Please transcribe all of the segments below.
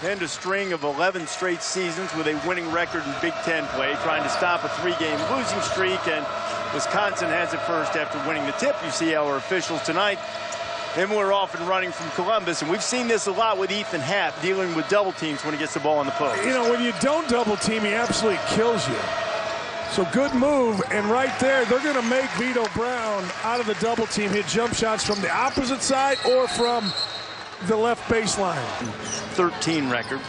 end a string of 11 straight seasons with a winning record in Big Ten play, trying to stop a 3-game losing streak, and Wisconsin has it first after winning the tip. You see our officials tonight. And we're off and running from Columbus, and we've seen this a lot with Ethan Happ dealing with double teams when he gets the ball on the post. You know, when you don't double team, he absolutely kills you. So good move, and right there, they're going to make Vito Brown out of the double team hit jump shots from the opposite side or from the left baseline. 13 record.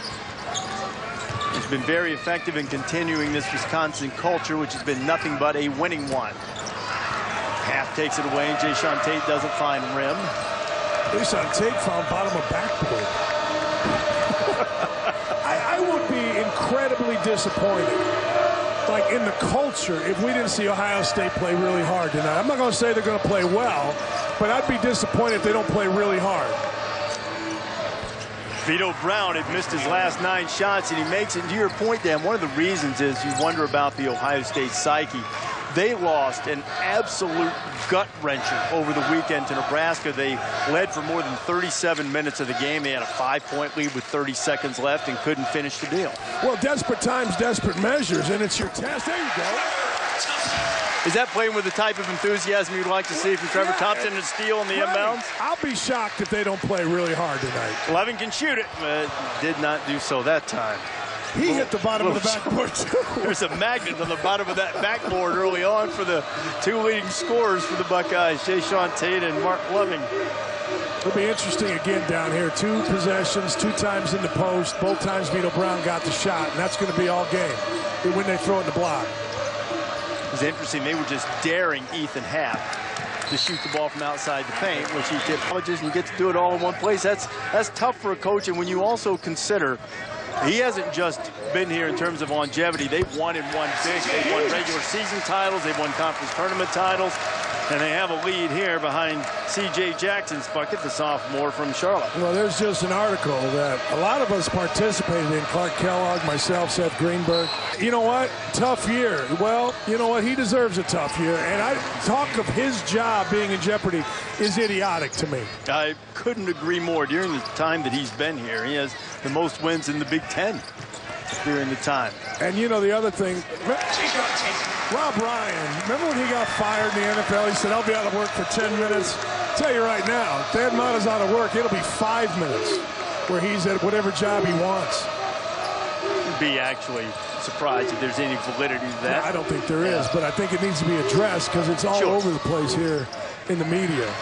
He's been very effective in continuing this Wisconsin culture, which has been nothing but a winning one. Happ takes it away, and Jayshawn Tate doesn't find rim. Jayshawn Tate found bottom of backboard. I would be incredibly disappointed, like in the culture, if we didn't see Ohio State play really hard tonight. I'm not going to say they're going to play well, but I'd be disappointed if they don't play really hard. Vito Brown had missed his last 9 shots, and he makes it. And to your point, Dan, one of the reasons is you wonder about the Ohio State psyche. They lost an absolute gut-wrencher over the weekend to Nebraska. They led for more than 37 minutes of the game. They had a 5-point lead with 30 seconds left and couldn't finish the deal. Well, desperate times, desperate measures, and it's your test. There you go. Is that playing with the type of enthusiasm you'd like to see from Trevor Thompson and steal on the inbounds? I'll be shocked if they don't play really hard tonight. Levin can shoot it, but did not do so that time. He hit the bottom of the backboard, too. There's a magnet on the bottom of that backboard early on for the 2 leading scorers for the Buckeyes, Jayshawn Tate and Mark Loving. It'll be interesting again down here. 2 possessions, 2 times in the post. Both times Vito Brown got the shot, and that's going to be all game when they throw it in the block. It was interesting. They were just daring Ethan Happ to shoot the ball from outside the paint, which he did. And you get to do it all in one place. That's tough for a coach, and when you also consider he hasn't just been here in terms of longevity. They've won and won big. They've won regular season titles. They've won conference tournament titles. And they have a lead here behind C.J. Jackson's bucket, the sophomore from Charlotte. Well, there's just an article that a lot of us participated in. Clark Kellogg, myself, Seth Greenberg. You know what? Tough year. Well, you know what? He deserves a tough year. And talk of his job being in jeopardy is idiotic to me. I couldn't agree more. During the time that he's been here, he has the most wins in the Big Ten during the time. And you know the other thing, Rob Ryan, remember when he got fired in the NFL? He said, I'll be out of work for 10 minutes. I'll tell you right now, if Thad Matta's out of work, it'll be 5 minutes where he's at whatever job he wants. I'd be actually surprised if there's any validity to that. I don't think there is, but I think it needs to be addressed because it's all over the place here in the media.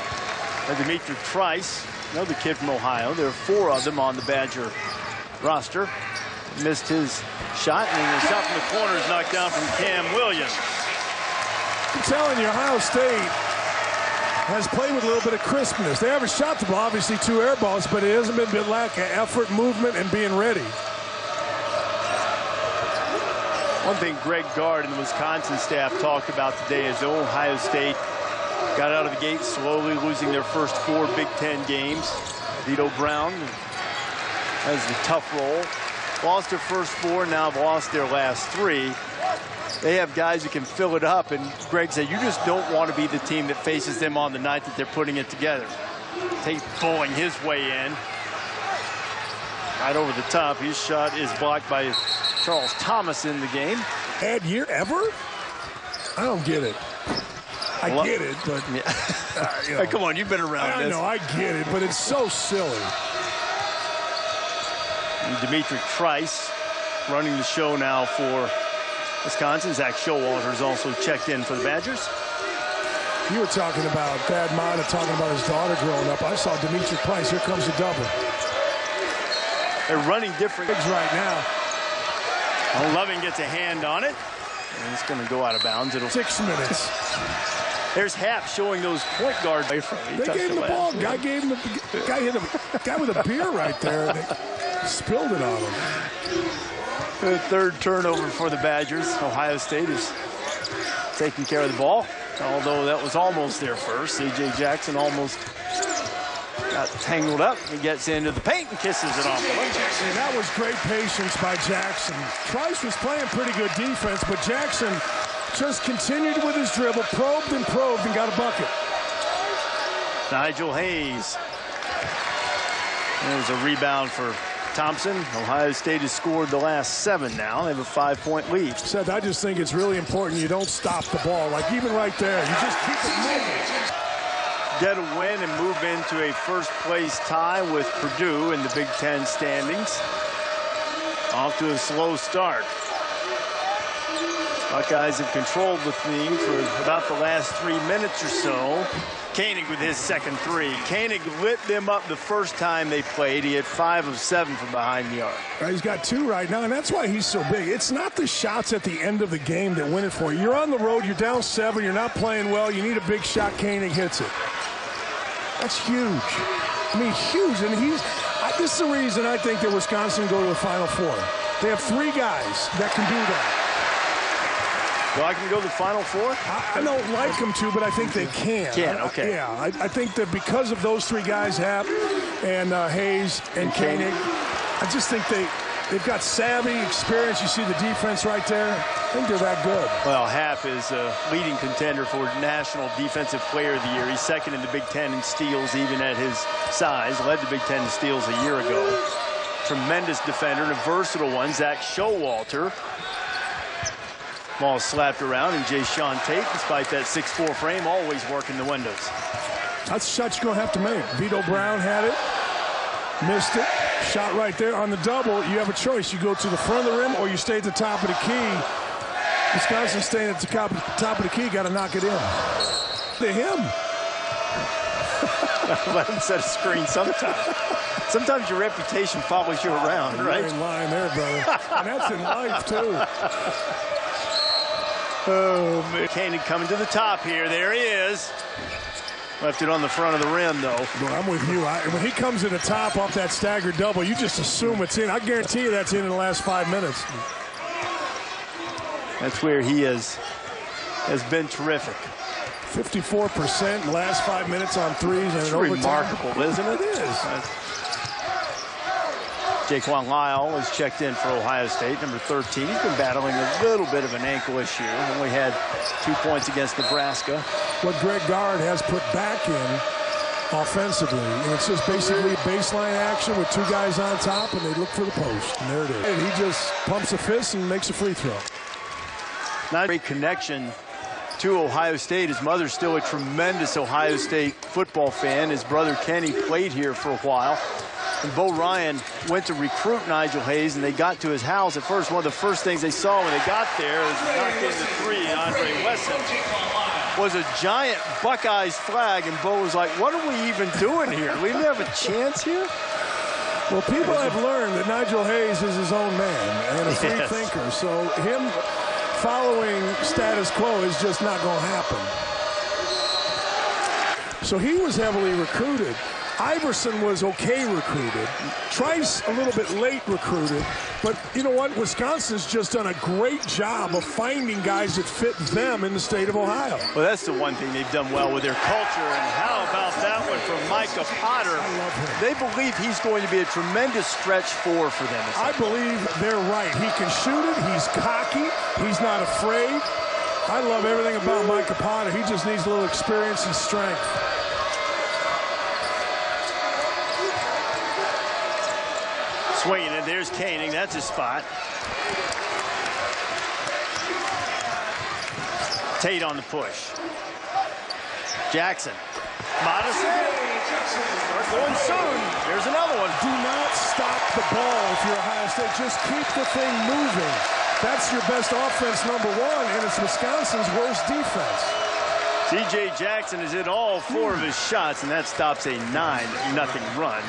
Dimitri Trice, another kid from Ohio. There are 4 of them on the Badger roster. Missed his shot, and the shot from the corner is knocked down from Cam Williams. I'm telling you, Ohio State has played with a little bit of crispness. They haven't shot the ball, obviously 2 air balls, but it hasn't been a lack of effort, movement, and being ready. One thing Greg Gard and the Wisconsin staff talked about today is Ohio State got out of the gate slowly, losing their first 4 Big Ten games. Vito Brown has the tough role. Lost their first 4, now have lost their last 3. They have guys who can fill it up, and Greg said, you just don't want to be the team that faces them on the night that they're putting it together. Tate bowling his way in. Right over the top. His shot is blocked by Charles Thomas in the game. Bad year ever? I don't get it. I get it, but... Yeah. You know, come on, you've been around this. I know, I get it, but it's so silly. And Dimitri Trice running the show now for Wisconsin. Zach Showalter is also checked in for the Badgers. You were talking about Thad Matta talking about his daughter growing up. I saw Dimitri Trice. Here comes the double. They're running different things right now. Well, Loving gets a hand on it, and it's going to go out of bounds. It'll 6 minutes. There's Happ showing those point guards away from him. They gave him the ball. Guy gave him the guy hit a guy with a beer right there. And they spilled it on him. The 3rd turnover for the Badgers. Ohio State is taking care of the ball, although that was almost their first. C.J. Jackson almost got tangled up. He gets into the paint and kisses it off. And that was great patience by Jackson. Trice was playing pretty good defense, but Jackson just continued with his dribble, probed and got a bucket. Nigel Hayes. There's a rebound for Thompson. Ohio State has scored the last 7 now. They have a 5-point lead. Seth, I just think it's really important you don't stop the ball. Like even right there, you just keep it moving. Get a win and move into a first-place tie with Purdue in the Big Ten standings. Off to a slow start. Buckeyes have controlled the theme for about the last 3 minutes or so. Koenig with his second three. Koenig lit them up the first time they played. He had 5 of 7 from behind the arc. Right, he's got 2 right now, and that's why he's so big. It's not the shots at the end of the game that win it for you. You're on the road, you're down 7, you're not playing well, you need a big shot, Koenig hits it. That's huge. I mean, huge. And this is the reason I think that Wisconsin go to the Final Four. They have 3 guys that can do that. Well, I can go to the Final Four? I don't like them to, but I think they can. Okay. Yeah, I think that because of those 3 guys, Happ and Hayes and Koenig, I just think they've got savvy, experience. You see the defense right there. I think they're that good. Well, Happ is a leading contender for National Defensive Player of the Year. He's second in the Big Ten in steals, even at his size. Led the Big Ten in steals a year ago. Tremendous defender and a versatile one, Zach Showalter. Ball slapped around, and Jay-Sean Tate, despite that 6'4" frame, always working the windows. That's shot you're going to have to make. Vito Brown had it, missed it, shot right there. On the double, you have a choice. You go to the front of the rim or you stay at the top of the key. Wisconsin staying at the top of the key, got to knock it in. To him. Let him set a screen sometime. Sometimes your reputation follows you around, right? You ain't lying there, brother. And that's in life, too. Oh, man. Koenig coming to the top here. There he is. Left it on the front of the rim, though. Well, I'm with you. When he comes to the top off that staggered double, you just assume it's in. I guarantee you that's in the last 5 minutes. That's where he has been terrific. 54% in the last 5 minutes on threes. And it's remarkable, isn't it? It is. Jaquan Lyle is checked in for Ohio State, number 13. He's been battling a little bit of an ankle issue. Only had 2 points against Nebraska. What Greg Gard has put back in offensively, and it's just basically baseline action with 2 guys on top, and they look for the post, and there it is. And he just pumps a fist and makes a free throw. Not a great connection to Ohio State. His mother's still a tremendous Ohio State football fan. His brother Kenny played here for a while. And Bo Ryan went to recruit Nigel Hayes, and they got to his house. At first, one of the first things they saw when they got there was not getting the 3, and Andre Wesson was a giant Buckeyes flag, and Bo was like, what are we even doing here? We didn't have a chance here? Well, people have learned that Nigel Hayes is his own man and a free thinker, so him following status quo is just not going to happen. So he was heavily recruited. Iverson was okay recruited. Trice a little bit late recruited. But you know what? Wisconsin's just done a great job of finding guys that fit them in the state of Ohio. Well, that's the one thing they've done well with their culture. And how about that one from Micah Potter? I love him. They believe he's going to be a tremendous stretch 4 for them. I believe they're right. He can shoot it. He's cocky. He's not afraid. I love everything about Micah Potter. He just needs a little experience and strength. Swinging it. There's Koenig. That's his spot. Tate on the push. Jackson. Modison. Start going soon. There's another one. Do not stop the ball if you're Ohio State. Just keep the thing moving. That's your best offense, number 1, and it's Wisconsin's worst defense. C.J. Jackson is in all 4 of his shots, and that stops a 9-0 run.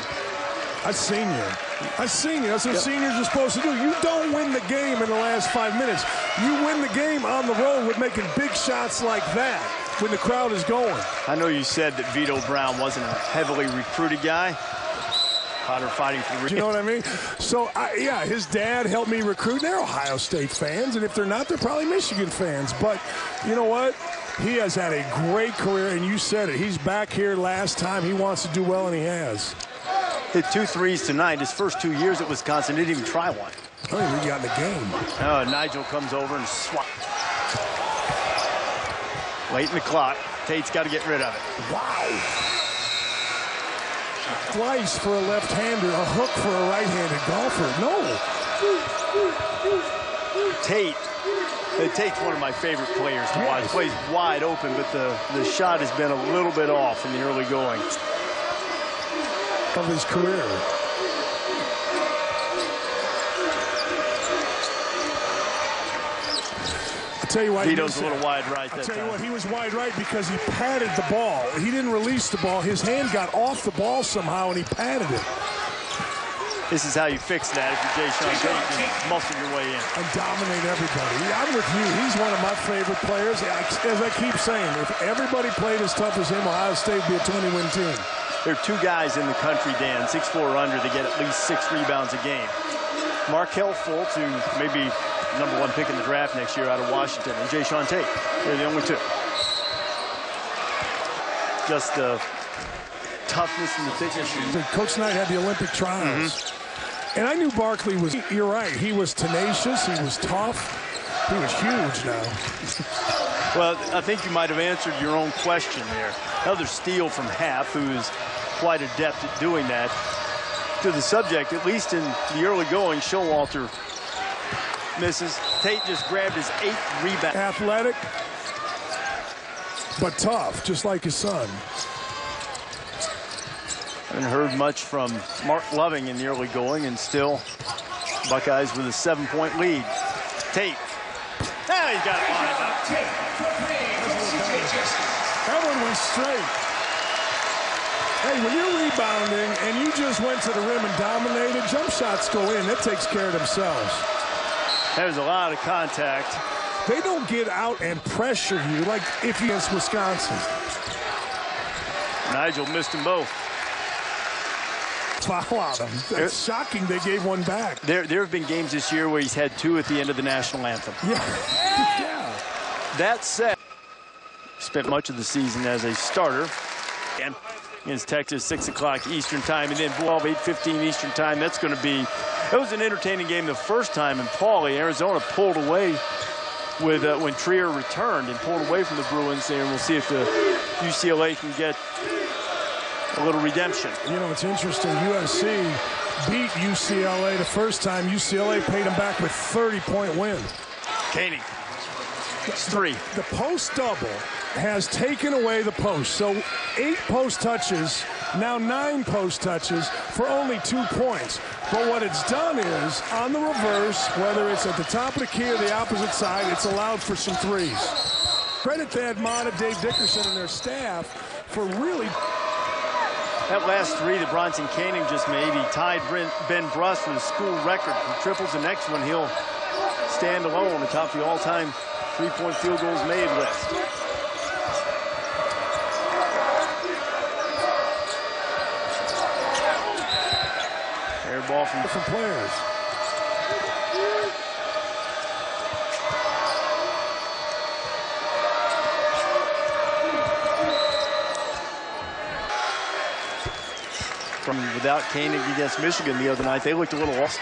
A senior. A senior. That's what seniors are supposed to do. You don't win the game in the last 5 minutes. You win the game on the road with making big shots like that when the crowd is going. I know you said that Vito Brown wasn't a heavily recruited guy. Potter fighting for you know what I mean? So, yeah, his dad helped me recruit. They're Ohio State fans, and if they're not, they're probably Michigan fans. But you know what? He has had a great career, and you said it. He's back here last time. He wants to do well, and he has. Hit 2 threes tonight. His first 2 years at Wisconsin, didn't even try one. Oh, he got in the game. Oh, Nigel comes over and swats. Late in the clock. Tate's got to get rid of it. Wow. Slice for a left-hander, a hook for a right-handed golfer. No. Tate's one of my favorite players to watch. He plays wide open, but the shot has been a little bit off in the early going of his career. I'll tell you why. Vito's a little wide right that time. I'll tell you what, he was wide right because he patted the ball. He didn't release the ball. His hand got off the ball somehow, and he patted it. This is how you fix that if you're Jay-Sean Tate. You can muscle your way in. And dominate everybody. I'm with you. He's one of my favorite players. As I keep saying, if everybody played as tough as him, Ohio State would be a 20-win team. There are two guys in the country, Dan, 6'4" or under, that get at least 6 rebounds a game. Markelle Fultz, who may be #1 pick in the draft next year out of Washington, and Jay-Sean Tate. They're the only two. Just the toughness and the thickness. Coach Knight had the Olympic trials. And I knew Barkley was, you're right, he was tenacious, he was tough, he was huge now. Well, I think you might have answered your own question there. Another steal from Happ, who is quite adept at doing that. To the subject, at least in the early going, Showalter misses. Tate just grabbed his 8th rebound. Athletic, but tough, just like his son. Haven't heard much from Mark Loving in the early going, and still Buckeyes with a 7-point lead. Tate. Now he's got it lined up. That one went straight. Hey, when you're rebounding and you just went to the rim and dominated, jump shots go in. That takes care of themselves. There's a lot of contact. They don't get out and pressure you like if you against Wisconsin. Nigel missed them both. Foul on him. That's shocking they gave one back. There have been games this year where he's had 2 at the end of the national anthem. Yeah. That said, spent much of the season as a starter. And against Texas, 6 o'clock Eastern time, and then 8:15 Eastern time. That's going to be, it was an entertaining game the first time in Pauley. Arizona pulled away with when Trier returned and pulled away from the Bruins there, and we'll see if the UCLA can get a little redemption. You know, it's interesting. USC beat UCLA the first time. UCLA paid them back with 30-point win. Koenig. 3. The post double has taken away the post. So 8 post touches, now 9 post touches for only 2 points. But what it's done is, on the reverse, whether it's at the top of the key or the opposite side, it's allowed for some threes. Credit Thad Matta, Dave Dickerson, and their staff for really... That last 3 that Bronson Koenig just made, he tied Ben Bruss for the school record for triples. The next one, he'll stand alone atop the all-time 3-point field goals made list. Air ball from different players. Without Koenig against Michigan the other night, they looked a little lost.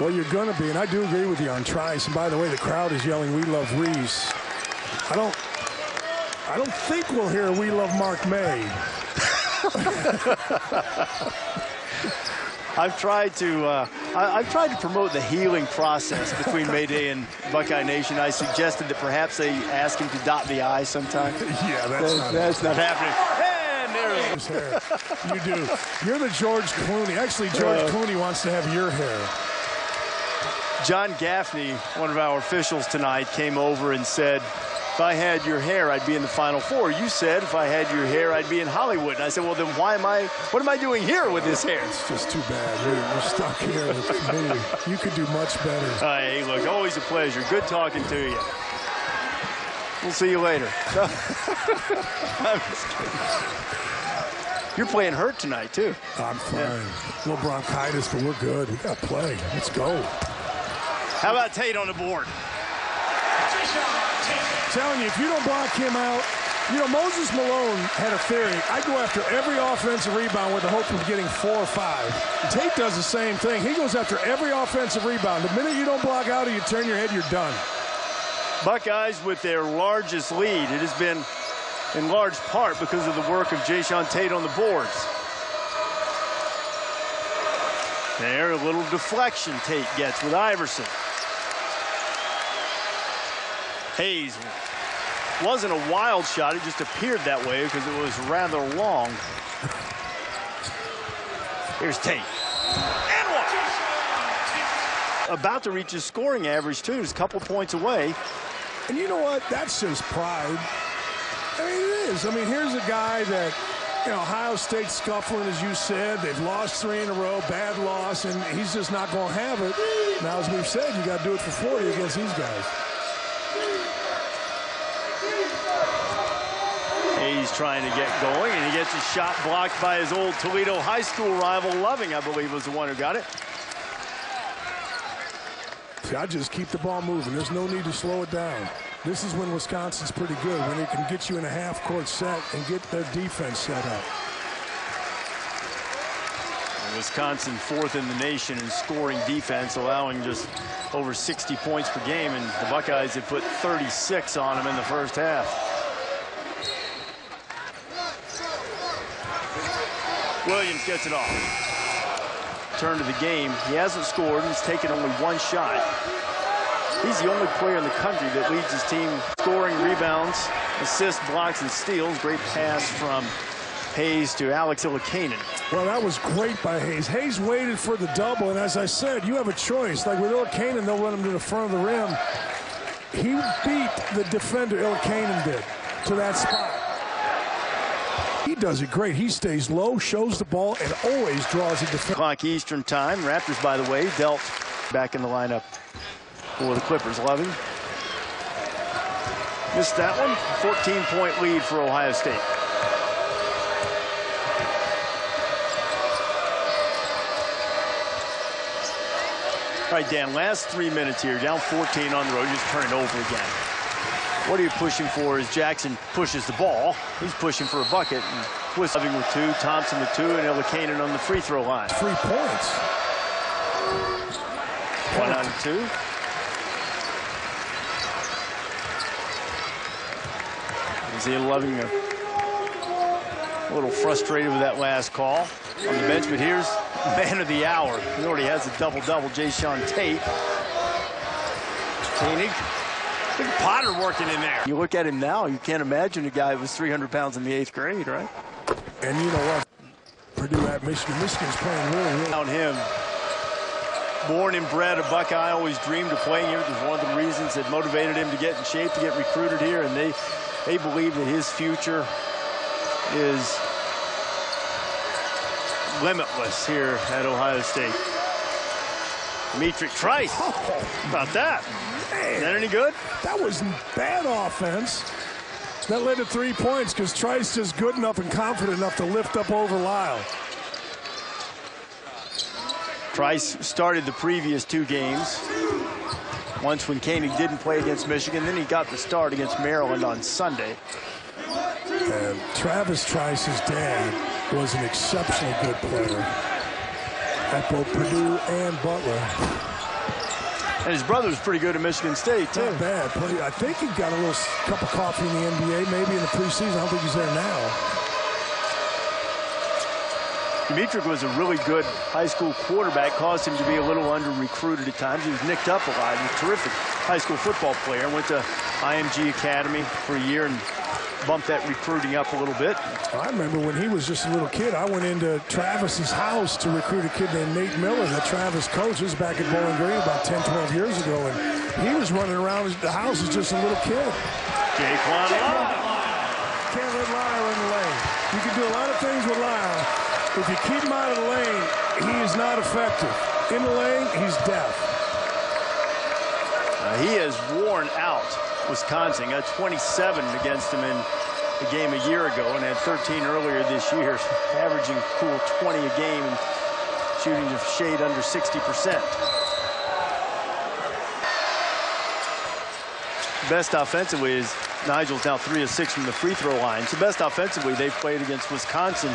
Well, you're going to be, and I do agree with you on Trice. And by the way, the crowd is yelling, "We love Reese." I don't think we'll hear "We love Mark May." I've tried to promote the healing process between Mayday and Buckeye Nation. I suggested that perhaps they ask him to dot the I sometime. Yeah, that's not happening. Hair. You do. You're the George Clooney. Actually, George Clooney wants to have your hair. John Gaffney, one of our officials tonight, came over and said, if I had your hair, I'd be in the Final Four. You said if I had your hair, I'd be in Hollywood. And I said, well, then what am I doing here with this hair? It's just too bad. You're stuck here with me. You could do much better. Hey, look, always a pleasure. Good talking to you. We'll see you later. I'm just kidding. You're playing hurt tonight, too. I'm fine. Yeah. A little bronchitis, but we're good. We got to play. Let's go. How about Tate on the board? I'm telling you, if you don't block him out, you know, Moses Malone had a theory. I go after every offensive rebound with the hope of getting 4 or 5. Tate does the same thing. He goes after every offensive rebound. The minute you don't block out or you turn your head, you're done. Buckeyes with their largest lead. It has been in large part because of the work of Jay-Sean Tate on the boards. There, a little deflection Tate gets with Iverson. Hayes wasn't a wild shot. It just appeared that way because it was rather long. Here's Tate. And one. About to reach his scoring average, too. He's a couple points away. And you know what? That's just pride. I mean, it is. I mean, here's a guy that, you know, Ohio State scuffling, as you said. They've lost 3 in a row, bad loss, and he's just not going to have it. Now, as we've said, you got to do it for 40 against these guys. Hayes trying to get going, and he gets his shot blocked by his old Toledo High School rival. Loving, I believe, was the one who got it. See, I just keep the ball moving. There's no need to slow it down. This is when Wisconsin's pretty good, when they can get you in a half-court set and get their defense set up. And Wisconsin 4th in the nation in scoring defense, allowing just over 60 points per game, and the Buckeyes have put 36 on them in the first half. Williams gets it off. Turn to the game. He hasn't scored. He's taken only 1 shot. He's the only player in the country that leads his team scoring, rebounds, assists, blocks, and steals. Great pass from Hayes to Alex Ilikainen. Well, that was great by Hayes. Hayes waited for the double, and as I said, you have a choice. Like with Ilikainen, they'll run him to the front of the rim. He beat the defender, Ilikainen did, to that spot. He does it great. He stays low, shows the ball, and always draws a defense. Clock Eastern time. Raptors, by the way, dealt back in the lineup for the Clippers. 11. Missed that one. 14-point lead for Ohio State. All right, Dan, last 3 minutes here. Down 14 on the road. Just turn it over again. What are you pushing for as Jackson pushes the ball? He's pushing for a bucket. And Living with 2, Thompson with 2, and Ilikainen on the free throw line. 3 points. 1 out of 2. Isaiah Loving a little frustrated with that last call on the bench, but here's man of the hour. He already has a double-double, Jayshawn Tate. Koenig. Big Potter working in there. You look at him now, you can't imagine a guy who was 300 pounds in the 8th grade, right? And you know what? Purdue at Michigan. Michigan's playing really. On him. Born and bred a Buckeye, always dreamed of playing here. It was one of the reasons that motivated him to get in shape, to get recruited here, and they believe that his future is limitless here at Ohio State. Dimitri Trice. How about that? Man. Is that any good? That was bad offense. That led to 3 points because Trice is good enough and confident enough to lift up over Lyle. Trice started the previous 2 games. Once when Koenig didn't play against Michigan, then he got the start against Maryland on Sunday. And Travis Trice's dad was an exceptionally good player at both Purdue and Butler. And his brother was pretty good at Michigan State, too. Not bad. I think he got a little cup of coffee in the NBA, maybe in the preseason. I don't think he's there now. Dimitri was a really good high school quarterback, caused him to be a little under-recruited at times. He was nicked up a lot. He was a terrific high school football player. Went to IMG Academy for a year and bumped that recruiting up a little bit. I remember when he was just a little kid, I went into Travis's house to recruit a kid named Nate Miller that Travis coaches back at Bowling Green about 10, 12 years ago. And he was running around the house as just a little kid. Jaquan Lyle. Can't let Lyle in the lane. You can do a lot of things with Lyle. If you keep him out of the lane, he is not effective. In the lane, he's deaf. He has worn out Wisconsin. Got 27 against him in the game a year ago and had 13 earlier this year, averaging a cool 20 a game and shooting a shade under 60%. Best offensively is Nigel's now 3 of 6 from the free throw line. So best offensively they've played against Wisconsin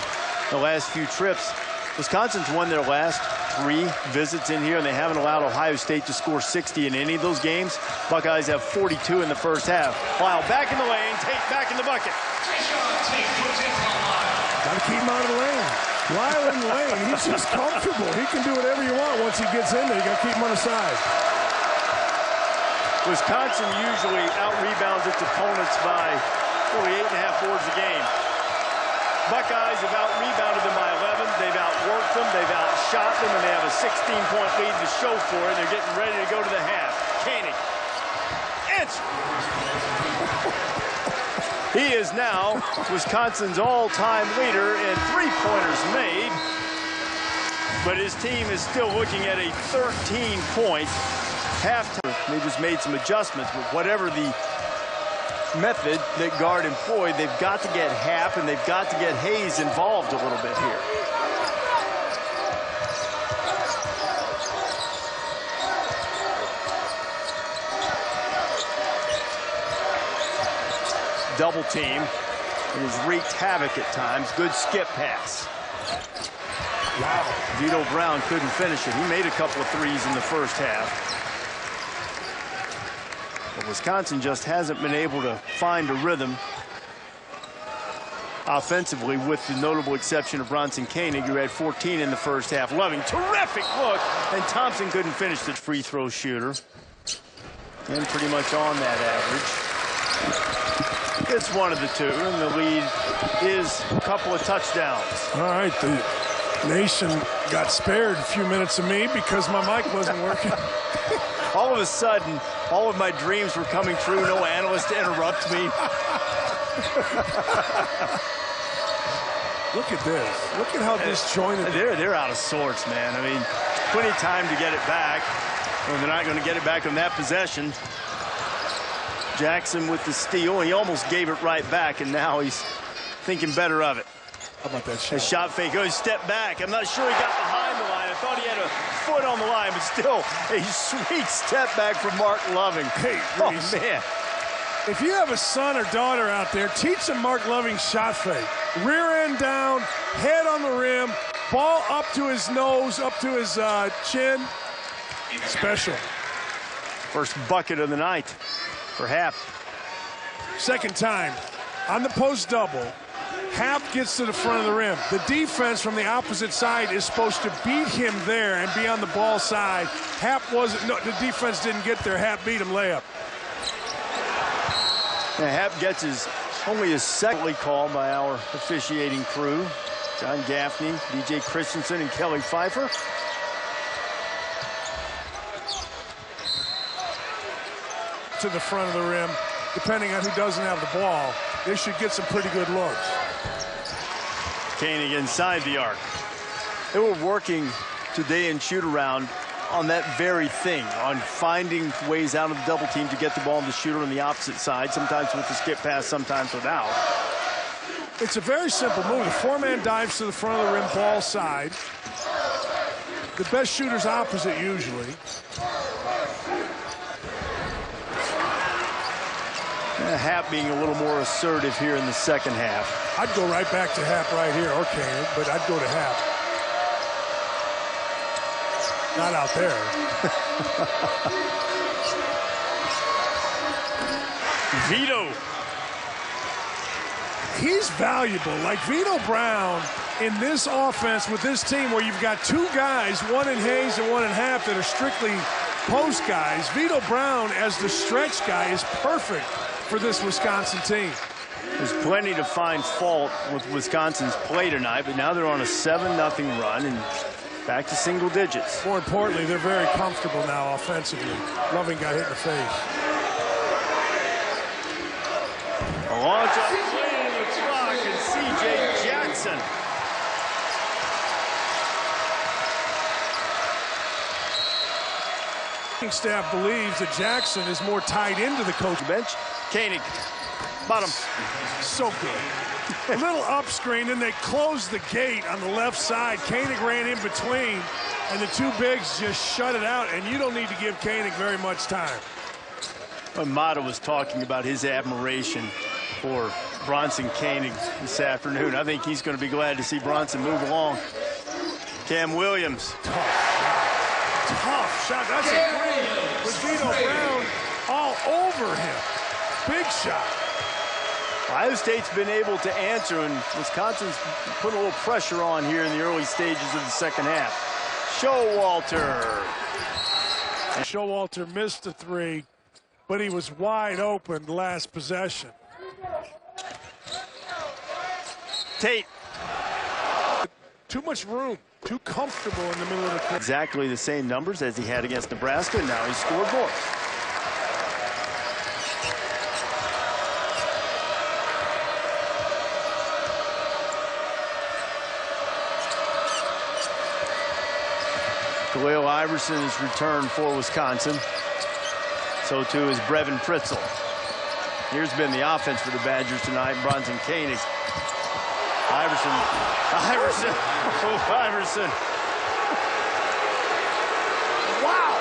the last few trips. Wisconsin's won their last 3 visits in here, and they haven't allowed Ohio State to score 60 in any of those games. Buckeyes have 42 in the first half. Lyle back in the lane, Tate back in the bucket. Got to keep him out of the lane. Ryland Lane, he's just comfortable. He can do whatever you want once he gets in there. You got to keep him on the side. Wisconsin usually out-rebounds its opponents by really 8.5 boards a game. Buckeyes have out-rebounded them by 11. They've outworked them. They've outshot them, and they have a 16-point lead to show for it. They're getting ready to go to the half. Koenig. Answer. He is now Wisconsin's all-time leader in three-pointers made, but his team is still looking at a 13-point halftime. They just made some adjustments, but whatever the method that guard employed, they've got to get Happ and they've got to get Hayes involved a little bit here. Double team. It has wreaked havoc at times. Good skip pass. Wow. Vito Brown couldn't finish it. He made a couple of threes in the first half. But Wisconsin just hasn't been able to find a rhythm offensively, with the notable exception of Bronson Koenig, who had 14 in the first half. Loving, terrific look, and Thompson couldn't finish the free throw shooter. And pretty much on that average. It's one of the two, and the lead is a couple of touchdowns. All right, the nation got spared a few minutes of me because my mic wasn't working. All of a sudden, all of my dreams were coming true. No analyst to interrupt me. Look at this. Look at how disjointed. They're out of sorts, man. I mean, plenty of time to get it back. Well, they're not going to get it back on that possession. Jackson with the steal. He almost gave it right back, and now he's thinking better of it. How about that shot? A shot fake. Oh, he stepped back. I'm not sure he got behind the line. I thought he had a foot on the line, but still a sweet step back from Mark Loving. Hey, oh, man. If you have a son or daughter out there, teach them Mark Loving's shot fake. Rear end down, head on the rim, ball up to his nose, up to his chin. Special. First bucket of the night for Happ. Second time on the post double. Happ gets to the front of the rim. The defense from the opposite side is supposed to beat him there and be on the ball side. Happ wasn't. No, the defense didn't get there. Happ beat him layup. Yeah, Happ gets only his second call by our officiating crew. John Gaffney, DJ Christensen, and Kelly Pfeiffer. To the front of the rim, depending on who doesn't have the ball, they should get some pretty good looks. Koenig inside the arc. They were working today in shoot-around on that very thing, on finding ways out of the double team to get the ball in the shooter on the opposite side, sometimes with the skip pass, sometimes without. It's a very simple move. The four-man dives to the front of the rim, ball side. The best shooter's opposite usually. Happ being a little more assertive here in the second half. I'd go right back to Happ right here, or Koenig, but I'd go to Happ. Not out there. Vito. He's valuable. Like Vito Brown in this offense with this team where you've got two guys, one in Hayes and one in Happ, that are strictly post guys. Vito Brown as the stretch guy is perfect for this Wisconsin team. There's plenty to find fault with Wisconsin's play tonight, but now they're on a 7-0 run and back to single digits. More importantly, they're very comfortable now offensively. Loving got hit in the face. A launch up play in the clock, and C.J. Jackson. Staff believes that Jackson is more tied into the coach bench. Koenig, bottom. So good. A little up screen, and they closed the gate on the left side. Koenig ran in between, and the two bigs just shut it out, and you don't need to give Koenig very much time. Mata was talking about his admiration for Bronson Koenig this afternoon. I think he's going to be glad to see Bronson move along. Cam Williams. Tough shot. That's a three with Vito Brown all over him. Big shot. Ohio State's been able to answer, and Wisconsin's put a little pressure on here in the early stages of the second half. Showalter. And Showalter missed the three, but he was wide open last possession. Tate. Too much room, too comfortable in the middle of the court. Exactly the same numbers as he had against Nebraska, and now he scored more. Khalil Iverson has returned for Wisconsin. So too is Brevin Pritzel. Here's been the offense for the Badgers tonight. Bronson Koenig. Iverson. Oh, Iverson. Wow.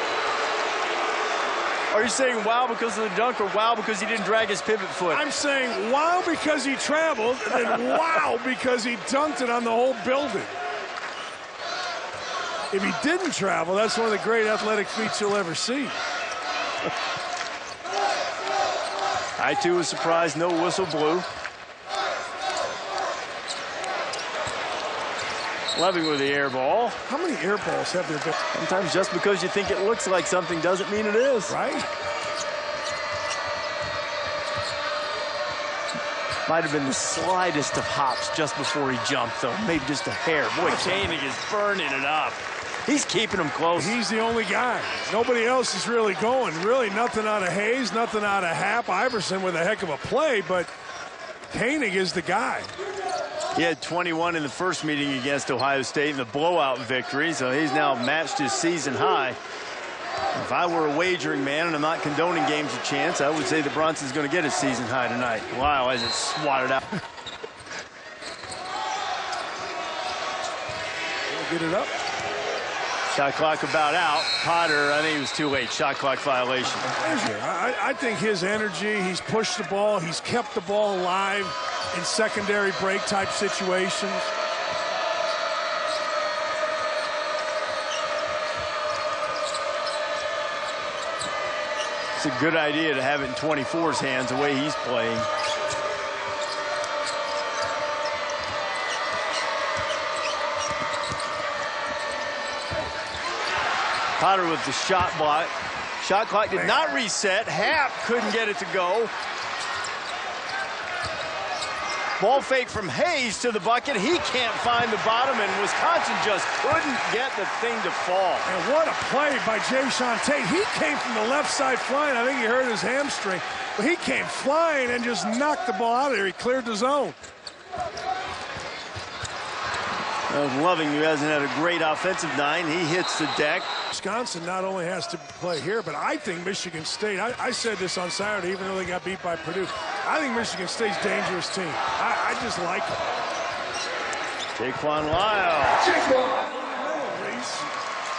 Are you saying wow because of the dunk or wow because he didn't drag his pivot foot? I'm saying wow because he traveled, and then wow because he dunked it on the whole building. If he didn't travel, that's one of the great athletic feats you'll ever see. I, too, was surprised no whistle blew. Loving with the air ball. How many air balls have there been? Sometimes just because you think it looks like something doesn't mean it is. Right? Might have been the slightest of hops just before he jumped, though. Maybe just a hair. Boy, Koenig is burning it up. He's keeping him close. He's the only guy. Nobody else is really going. Really nothing out of Hayes, nothing out of Happ. Iverson with a heck of a play, but Koenig is the guy. He had 21 in the first meeting against Ohio State in the blowout victory, so he's now matched his season high. If I were a wagering man, and I'm not condoning games of chance, I would say that Bronson's going to get his season high tonight. Wow, as it's swatted out. Get it up. Shot clock about out. Potter, I think he was too late. Shot clock violation. I think his energy, he's pushed the ball, he's kept the ball alive in secondary break type situations. It's a good idea to have it in 24's hands the way he's playing. Potter with the shot block. Shot clock did not reset. Happ couldn't get it to go. Ball fake from Hayes to the bucket. He can't find the bottom, and Wisconsin just couldn't get the thing to fall. And what a play by Jayshawn Tate. He came from the left side flying. I think he hurt his hamstring. But he came flying and just knocked the ball out of there. He cleared the zone. Loving, who hasn't had a great offensive night, he hits the deck. Wisconsin not only has to play here, but I think Michigan State, I said this on Saturday, even though they got beat by Purdue, I think Michigan State's a dangerous team. I just like them. Jaquan Lyle.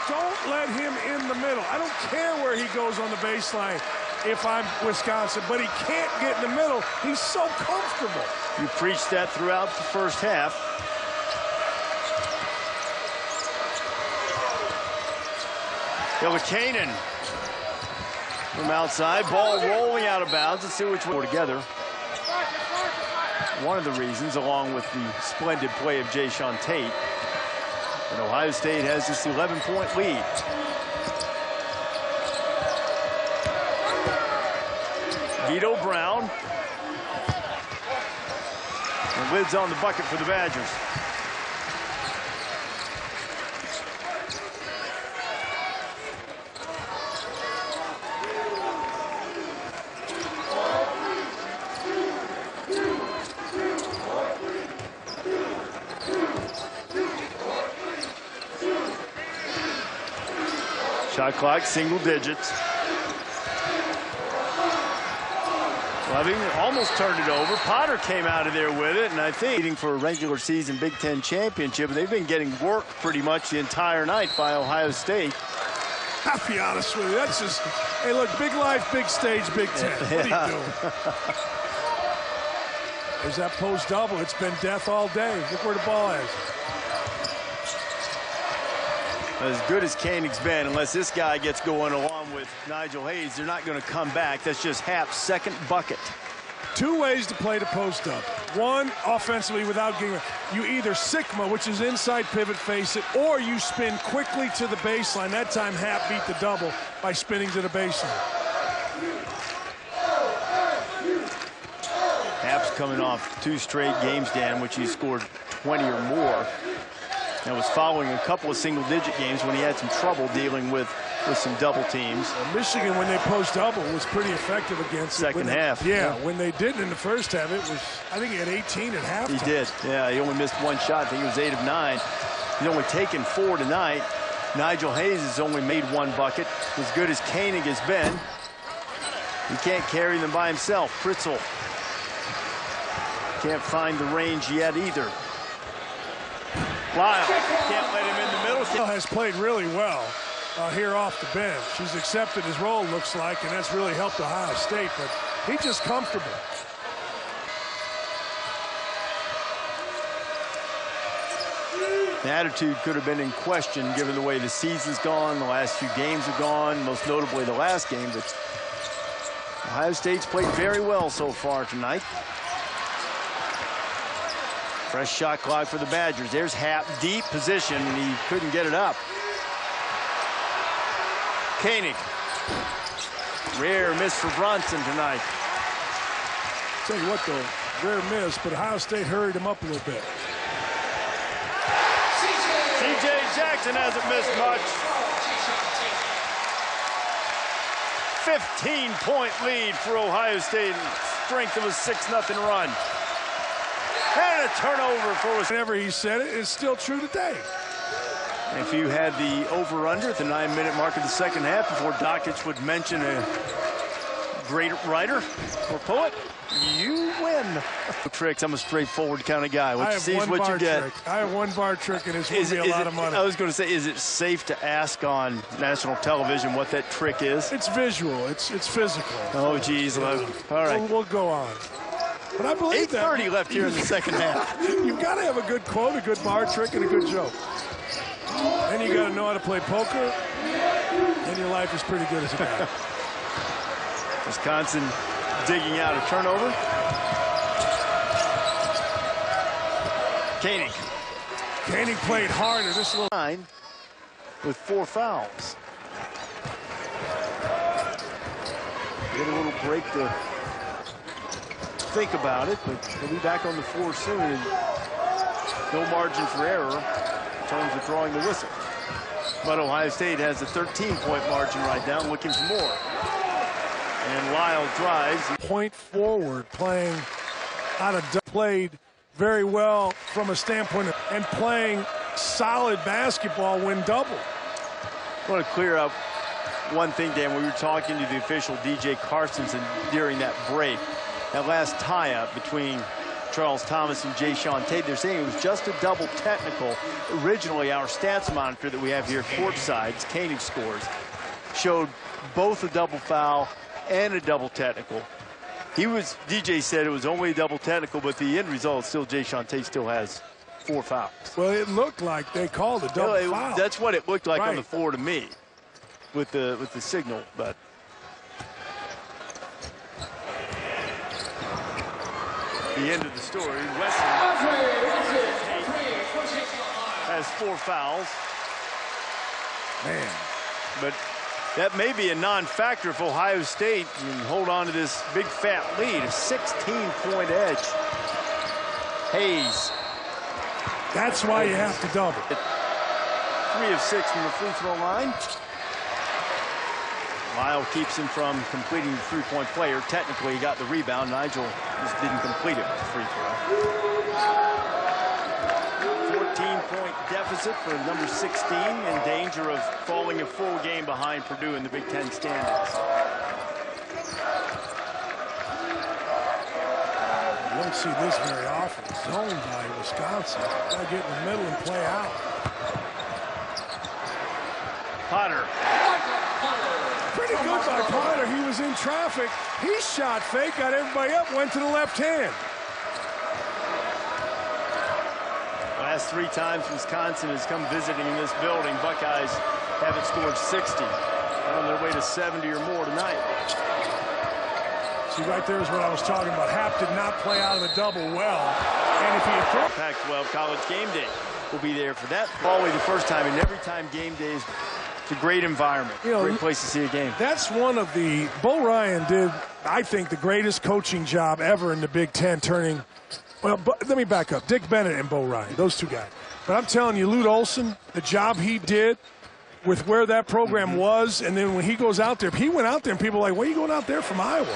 Don't let him in the middle. I don't care where he goes on the baseline if I'm Wisconsin, but he can't get in the middle. He's so comfortable. You preached that throughout the first half. Ilikainen from outside, ball rolling out of bounds. Let's see which one together. One of the reasons, along with the splendid play of Jayshawn Tate, and Ohio State has this 11-point lead. Vito Brown. And lids on the bucket for the Badgers. Shot clock, single digits. Loving almost turned it over. Potter came out of there with it, and I think for a regular season Big Ten championship, they've been getting worked pretty much the entire night by Ohio State. I'll be honest with you, that's just, hey, look, big life, big stage, Big Ten. What are you doing? There's that post double. It's been death all day. Look where the ball is. As good as Koenig's been, unless this guy gets going along with Nigel Hayes, they're not going to come back. That's just Happ's second bucket. Two ways to play the post up. One, offensively without getting, you either Sigma, which is inside pivot, face it, or you spin quickly to the baseline. That time Hap beat the double by spinning to the baseline. Hap's coming off 2 straight games, Dan, which he scored 20 or more. That was following a couple of single-digit games when he had some trouble dealing with some double teams. Michigan, when they post double, was pretty effective against second half. Yeah, when they didn't in the first half, it was, I think he had 18 at halftime. He did, yeah. He only missed 1 shot. I think he was 8 of 9. He's only taken 4 tonight. Nigel Hayes has only made 1 bucket. As good as Koenig has been, he can't carry them by himself. Fritzl can't find the range yet either. Lyle can't let him in the middle. Has played really well here off the bench. He's accepted his role, looks like, and that's really helped Ohio State, but he's just comfortable. The attitude could have been in question given the way the season's gone, the last few games have gone, most notably the last game, but Ohio State's played very well so far tonight. Fresh shot clock for the Badgers. There's Hap, deep position, and he couldn't get it up. Koenig. Rare miss for Bronson tonight. Tell you what, though, rare miss, but Ohio State hurried him up a little bit. C.J. Jackson hasn't missed much. 15-point lead for Ohio State. Strength of a 6-0 run. And a turnover for us. Whenever he said it, it's still true today. If you had the over-under at the 9-minute mark of the second half before Dockich would mention a great writer or poet, you win. Tricks, I'm a straightforward kind of guy. What you see is what you get. I have 1 bar trick, and it's going to be a lot of money. I was going to say, is it safe to ask on national television what that trick is? It's visual. It's physical. Oh, geez. All right. We'll go on. But I believe 8:30 left here in the second half. You've got to have a good quote, a good bar trick, and a good joke. And you got to know how to play poker, and your life is pretty good as a guy. Wisconsin digging out a turnover. Koenig. Koenig played harder. This little line with 4 fouls. Get a little break to think about it, but he'll be back on the floor soon. And no margin for error in terms of drawing the whistle. But Ohio State has a 13-point margin right now, looking for more. And Lyle drives. Point forward, playing out of played very well from a standpoint of, and playing solid basketball when double. I want to clear up one thing, Dan. We were talking to the official, DJ Carstensen, during that break. That last tie-up between Charles Thomas and Jayshawn Tate, they're saying it was just a double technical. Originally, our stats monitor that we have here courtside, Koenig scores, showed both a double foul and a double technical. DJ said it was only a double technical, but the end result still, Jayshawn Tate still has 4 fouls. Well, it looked like they called a double foul. That's what it looked like on the floor to me with the signal, but. The end of the story, Wesson has 4 fouls. Man. But that may be a non-factor if Ohio State can hold on to this big fat lead, a 16-point edge. Hayes. That's why you have to double. 3 of 6 from the free throw line. Lyle keeps him from completing the 3-point player. Technically, he got the rebound. Nigel just didn't complete it with the free throw. 14-point deficit for number 16, in danger of falling a full game behind Purdue in the Big Ten standings. You don't see this very often. Zone by Wisconsin. Got to get in the middle and play out. Potter. Pretty good by Potter. He was in traffic. He shot fake, got everybody up, went to the left hand. Last 3 times Wisconsin has come visiting in this building, Buckeyes haven't scored 60. They're on their way to 70 or more tonight. See, right there is what I was talking about. Happ did not play out of the double well. And if he had thrown... Pac-12 College Game Day will be there for that. Probably the first time, and every time game day is a great environment. Great place to see a game. That's one of the... Bo Ryan did, I think, the greatest coaching job ever in the Big Ten, turning... Well, let me back up. Dick Bennett and Bo Ryan, those two guys. But I'm telling you, Lute Olson, the job he did with where that program was, and then when he goes out there, he went out there and people were like, where are you going out there from Iowa?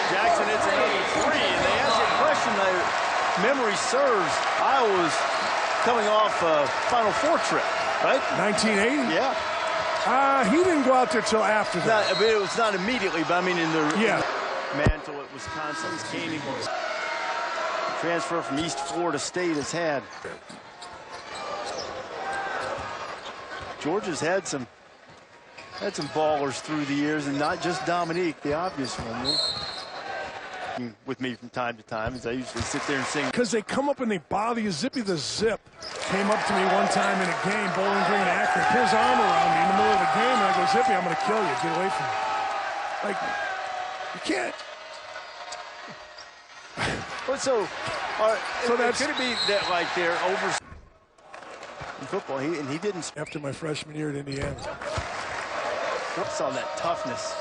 Jackson hits another 3, and they asked you a question that memory serves. Iowa was coming off a Final Four trip, right? 1980? Yeah. He didn't go out there till after that. But it was not immediately, but I mean in the mantle at Wisconsin's Koenig transfer from East Florida State has had. Georgia's had some ballers through the years, and not just Dominique, the obvious one. With me from time to time, as I usually sit there and sing. Because they come up and they bother you. Zippy the Zip came up to me one time in a game, Bowling Green Akron, put his arm around me in the middle of the game, and I go, Zippy, I'm going to kill you. Get away from me. Like, you can't. Well, so that's could it be that like they're over in football? He didn't. After my freshman year at Indiana. Whoops on that toughness.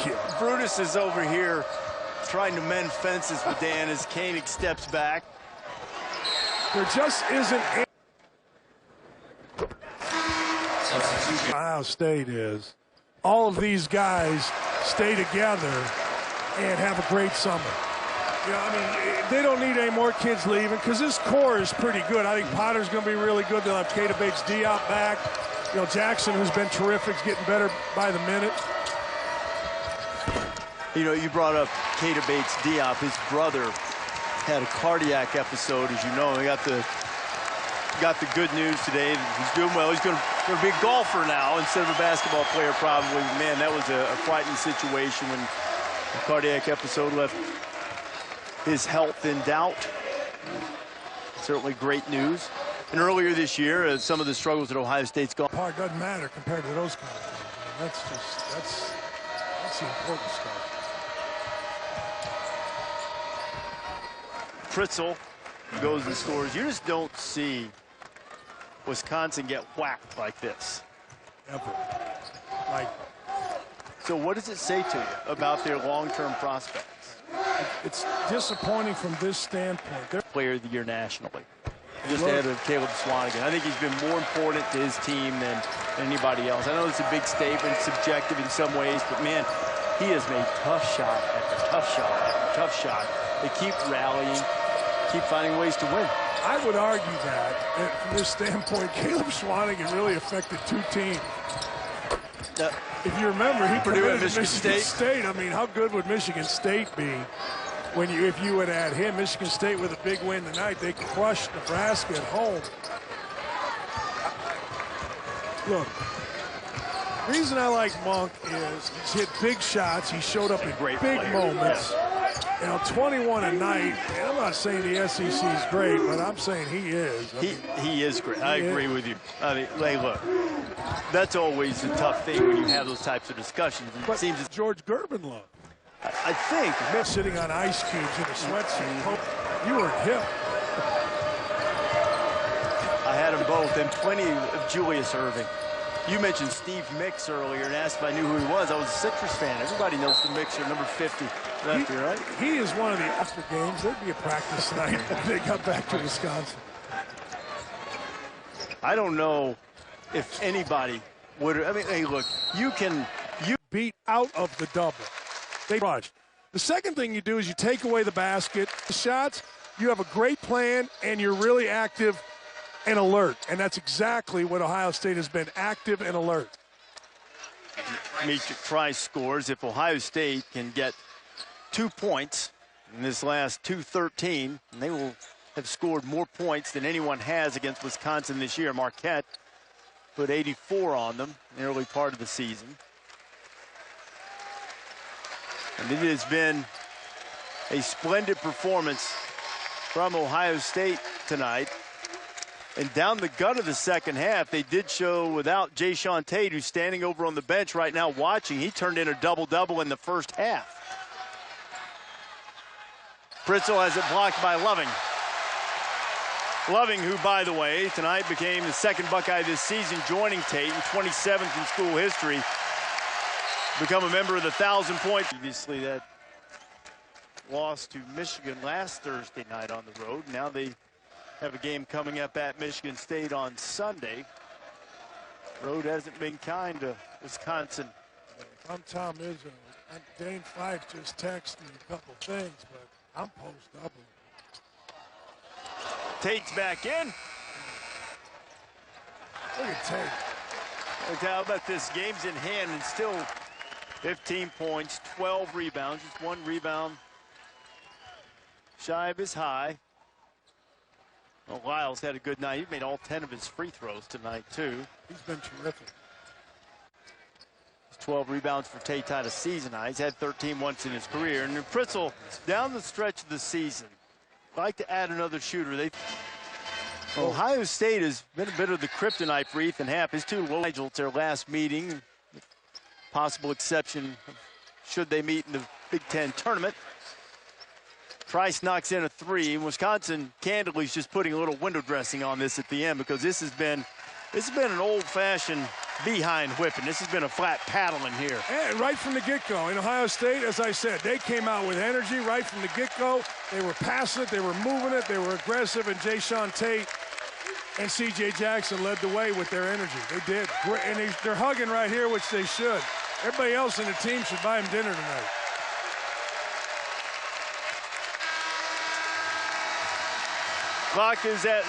Yeah. Brutus is over here trying to mend fences with Dan as Koenig steps back. There just isn't. Ohio State is. All of these guys stay together and have a great summer. You know, I mean, they don't need any more kids leaving because this core is pretty good. I think Potter's going to be really good. They'll have Keita Bates-Diop back. You know, Jackson, who's been terrific, is getting better by the minute. You know, you brought up Keita Bates-Diop. His brother had a cardiac episode, as you know. He got the good news today. He's doing well. He's going to be a golfer now instead of a basketball player, probably. Man, that was a frightening situation when the cardiac episode left his health in doubt. Certainly great news. And earlier this year, some of the struggles that Ohio State's gone. Part doesn't matter compared to those kind of things. I mean, that's the important stuff. Fritzl goes and scores. You just don't see Wisconsin get whacked like this. Ever. Like. So what does it say to you about their long-term prospects? It's disappointing from this standpoint. They're player of the year nationally. Just ahead of Caleb Swanigan. I think he's been more important to his team than anybody else. I know it's a big statement, subjective in some ways, but man, he has made tough shot after tough shot after tough shot. They keep rallying, keep finding ways to win. I would argue that, from this standpoint, Caleb Swanigan really affected two teams. If you remember, he committed to Michigan State. I mean, how good would Michigan State be if you would add him? Michigan State with a big win tonight. They crushed Nebraska at home. Look, the reason I like Monk is he's hit big shots. He showed up in big moments. You know, 21 a night. And I'm not saying the SEC is great, but I'm saying he is. He is great. I agree with you. I mean, hey, look, that's always a tough thing when you have those types of discussions. But it seems it's George Gervin love. I think. Sitting on ice cubes in a sweatsuit. You were hip. I had them both, and plenty of Julius Erving. You mentioned Steve Mix earlier and asked if I knew who he was. I was a Citrus fan. Everybody knows the Mixer, number 50. Right? He is one of the after games. There'd be a practice tonight if they got back to Wisconsin. I don't know if anybody would. I mean, hey, look, you beat out of the double. They rushed. The second thing you do is you take away the basket. The shots, you have a great plan, and you're really active and alert. And that's exactly what Ohio State has been, active and alert. Demetric Price scores. If Ohio State can get 2 points in this last 2-13, and they will have scored more points than anyone has against Wisconsin this year. Marquette put 84 on them in the early part of the season. And it has been a splendid performance from Ohio State tonight. And down the gut of the second half, they did show without Jayshawn Tate, who's standing over on the bench right now watching. He turned in a double-double in the first half. Pritzl has it blocked by Loving. Loving, who, by the way, tonight became the second Buckeye this season, joining Tate, and 27th in school history. Become a member of the 1,000-point. Obviously, that loss to Michigan last Thursday night on the road. Now they have a game coming up at Michigan State on Sunday. Road hasn't been kind to Wisconsin. I'm Tom Izzo. Dane Fife just texted me a couple things, but I'm post-double. Tate's back in. Look at Tate. Look, how about this? Game's in hand and still 15 points, 12 rebounds. Just one rebound shy of his high. Well, Lyles had a good night. He made all 10 of his free throws tonight, too. He's been terrific. 12 rebounds for Tate tied a season high. He's had 13 once in his career. And Pritzl, down the stretch of the season, like to add another shooter. Ohio State has been a bit of the kryptonite for Ethan Happ. His two low Nigel at their last meeting. Possible exception should they meet in the Big Ten tournament. Price knocks in a three. Wisconsin, candidly, is just putting a little window dressing on this at the end because this has been an old-fashioned behind whipping. This has been a flat paddling here. And right from the get-go, in Ohio State, as I said, they came out with energy right from the get-go. They were passing it, they were moving it, they were aggressive, and Jayshawn Tate and C.J. Jackson led the way with their energy. They did. And they're hugging right here, which they should. Everybody else in the team should buy them dinner tonight. Clock is at